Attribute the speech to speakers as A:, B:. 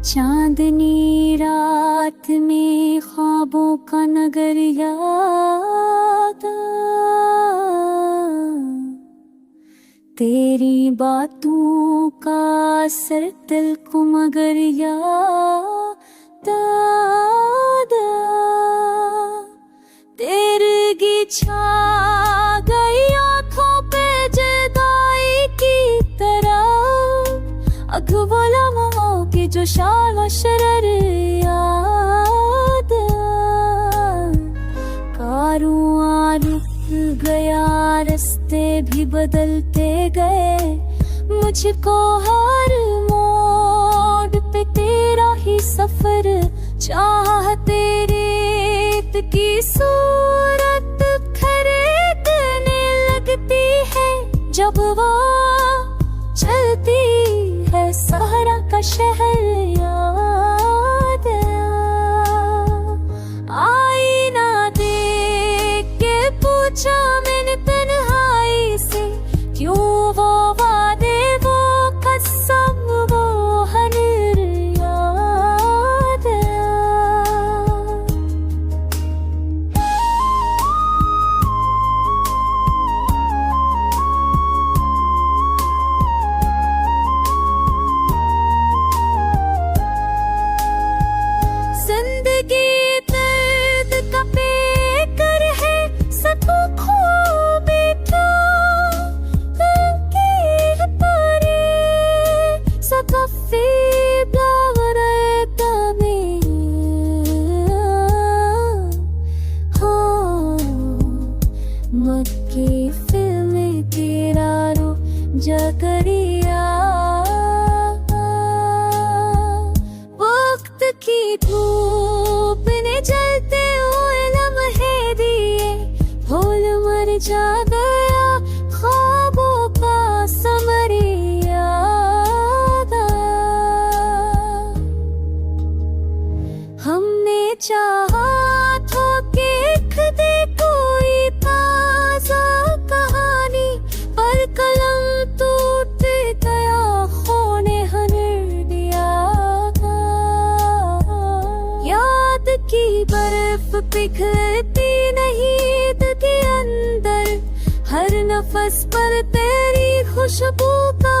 A: चांदनी रात में ख्वाबों का नगर याद तेरी बातों का असर दिल को मगर याद तेरी छा गई आँखों पे जुदाई की तरह अगवाला के जो शाला शरर याद कारुआ रुक गया रास्ते भी बदलते गए मुझको हर मोड़ पे तेरा ही सफर चाहते रेत की सूरत खरीदने लगती है जब वो चलती है सहरा का शहर याद आईना देख के पूछा मैंने तन्हाई से क्यों वो वादे वो कसम वो हनर याद जिंदगी दर्द का बेकर है सबको खो बैठा तारे सतफी ब्लावर तमे हो मक्की फिल्म तेरा रो जकरिया वक्त की धूप ने जलते हुए लम्हे दिए भूल मर जा गया ख्वाबों का समरिया हमने चाहा था कि दे कोई ताजा कहानी पर कलम टूट गया खोने हनर दिया याद की बर्फ पिघलती नहीं दिल के अंदर हर नफस पर तेरी खुशबू का